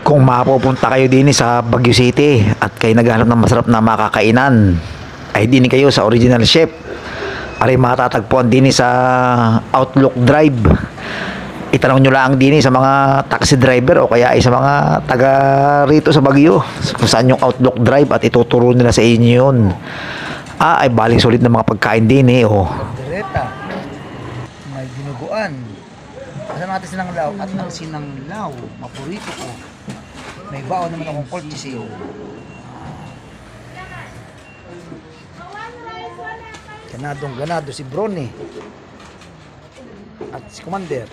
Kung mapupunta kayo din sa Baguio City at kayo naghahanap ng masarap na makakainan, ay din kayo sa Original Chef. Ari matatagpuan din sa Outlook Drive. Itanong nyo lang din sa mga taxi driver o kaya ay sa mga taga rito sa Baguio kung saan yung Outlook Drive at ituturo nila sa inyo yun. Ay baling sulit na mga pagkain din oh. Direta. May dinuguan. Kasama natin sinanglaw at ang sinanglaw. Maporito ko. May baon naman akong cold cheese. Ganado si Brony. At si Commander.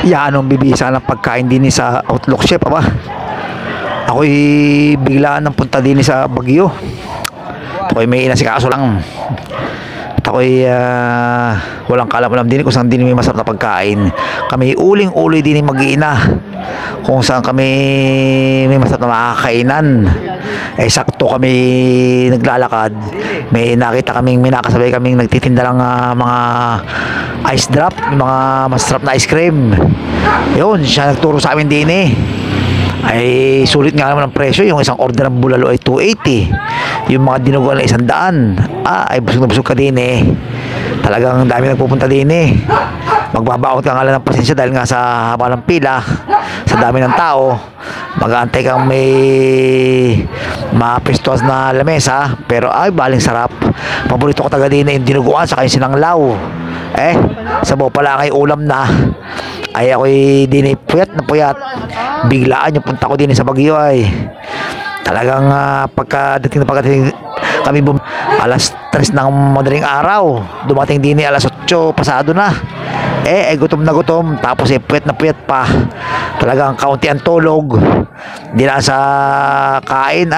Yan ang bibisa ng pagkain din sa Outlook Chef aba. Ako'y biglaan ng punta din sa Baguio. Ako'y may inasikaso lang. At ako'y walang kalam-alam din kung saan din may masarap na pagkain. Kami uling-uli din mag-iina kung saan kami may masarap na makakainan. Sakto kami naglalakad. May nakita kaming, may nakasabay kaming nagtitinda lang mga ice drop, mga masarap na ice cream. Yun, siya nagturo sa amin din ay sulit nga naman ang presyo. Yung isang order ng bulalo ay 280. Yung mga dinuguan ay 100. Ay busog na busog ka din Talagang dami nagpupunta din Magbabaot ka nga lang ng pasensya dahil nga sa haba ng pila, sa dami ng tao. Mag-aantay kang may mapestuas na lamesa. Pero ay baling sarap. Paborito ko taga din yung dinuguan sa kayong sinanglaw. Sabaw pala kay ulam na. Ay ako'y din puyat na puyat. Biglaan yung punta ko din sa Baguio ay talagang pagkadating kami alas 3 ng madaling araw, dumating din alas 8 pasado na. Gutom na gutom, tapos puyat na puyat pa. Talagang kaunti ang tulog. Di na sa kain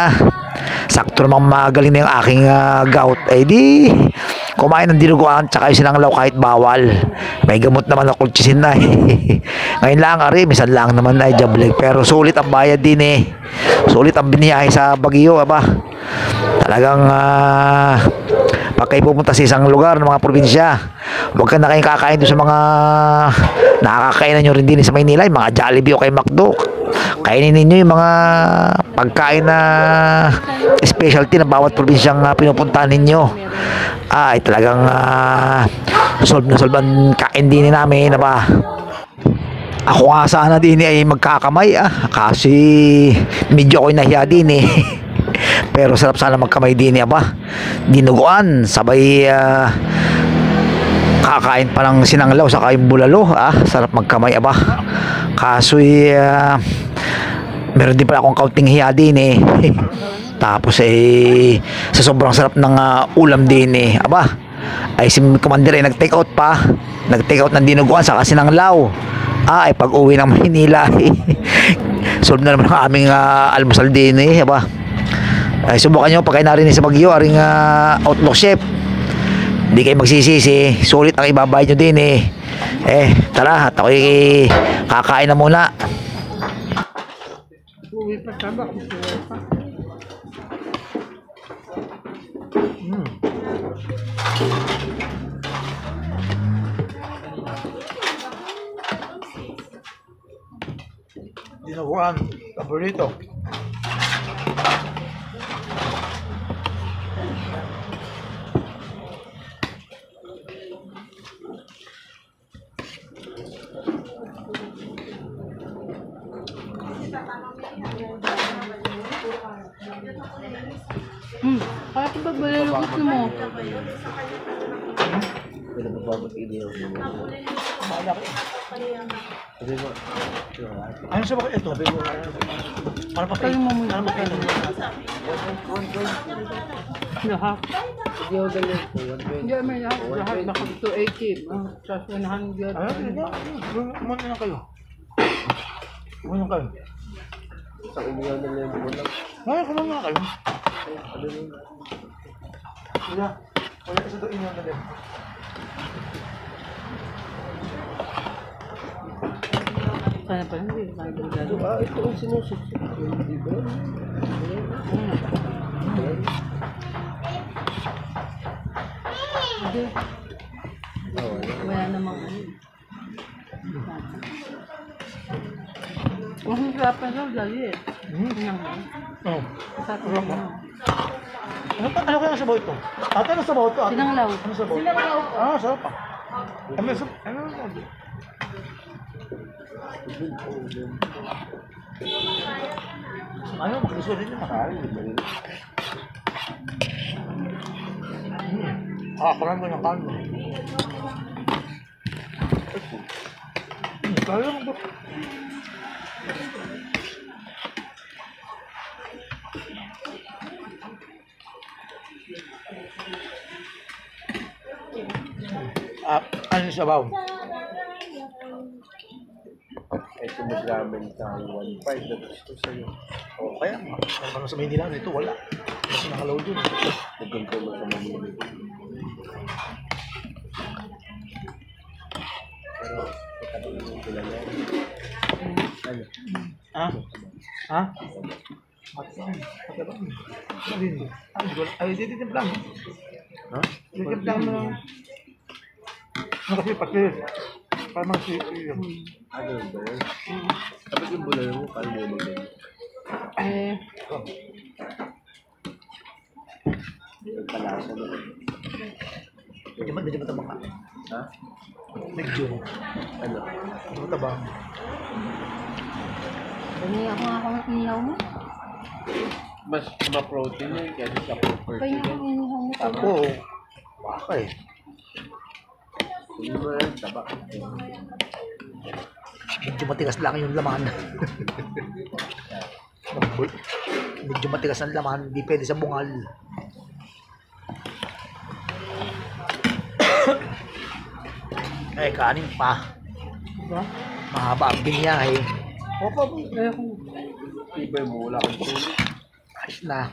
sakto namang magaling na yung aking gout. Di kumain ng dinuguan tsaka yung sinanglaw kahit bawal. May gamot naman na kulchisin na Ngayon lang minsan lang naman ay jableg. Pero sulit ang bayad din sulit ang biniyahe sa Baguio aba. Talagang pag kayo pupunta sa isang lugar ng mga probinsya, huwag ka na kayong kakain doon sa mga nakakainan nyo rin din sa Maynila, yung mga Jollibee o kay McDo. Kainin ninyo yung mga pagkain na specialty na bawat probinsyang pinupuntahan ninyo. Ay talagang solve na solve ang kain din namin ba. Ako nga sana din ay magkakamay kasi medyo ako'y nahiya din pero sarap sana magkamay din aba. Dinuguan sabay kakain pa ng sinanglaw sa yung bulalo sarap magkamay aba. Kaso'y meron din pala akong kaunting hiya din tapos sa sobrang sarap ng ulam din aba, ay si Commander ay nag-take out pa. Nag-take out ng dinuguan sa sinanglaw. Ay pag uwi ng Maynila solve na naman ang aming almusal din aba. Ay subukan nyo pagkain narin sa Baguio aring Outlook Chef. Hindi kayo magsisisi, sulit ang ibabayad nyo din tara at ako'y kakain na muna. Uwi pa sabak. Dinuguan, paborito. Kaya kung pagbalalo gusto mo. Ano sa bakit ito? Para pa kayo mo muna. Lahat. Hindi, may lahat. Baka 280. Plus 100. Kumana na kayo. Kumana kayo. Sa iniyaw na lang yung bulang. Ay, kumana na kayo. Wala kasi doon yung natin. Sana pa hindi. Ito ang sinusuksok. Hindi ba? Hindi. Wala namang ano. Ang sarap na dali eh. Ang Oo. sarap na. Ano kaya sabaw ito? Ate, ano sabaw ito? Sinanglaw. Ano sabaw? Sinanglaw. Ah, sarap pa. Ano sabaw? Ano sabaw? Ano? Gusto rin yung makakain. Parang ko ng kando. Kaya mo ba? Ano yung sabaw? Ay, sumag-ramen sa 1.5 na gusto sa'yo. O kaya, parang sa Maynila nito, wala. Kasi nakalaw dun. Nagganto mo sa mamili. Pero, katabi mo sila yan. Ano? Ha? Ha? Matang. Matang. Ano yun? Ay, titimplang. Ha? Titimplang mo lang. Ano kasi pati? Parang mag-sipin. Ano ba yan? Sabi yung bulalo mo, paano mo mag-ganyan? Eh, Nagpalasa mo. Medyo matabang ka. Ha? Medyo. Ano? Medyo matabang. paniyak nga ako ng inihaw mo. Mas ma-protein yun kaysa sa pork Kaya chicken. ang inihaw mo. Ako, baka eh. Hindi mo yan, taba. Medyo matigas lang yung laman. Medyo matigas ang laman, hindi pwede sa bungal. Eh, kanin pa. Diba? Mahaba ang binyahe. Opo, Kaya kung Tibay mo, wala kang tulog. ayos na.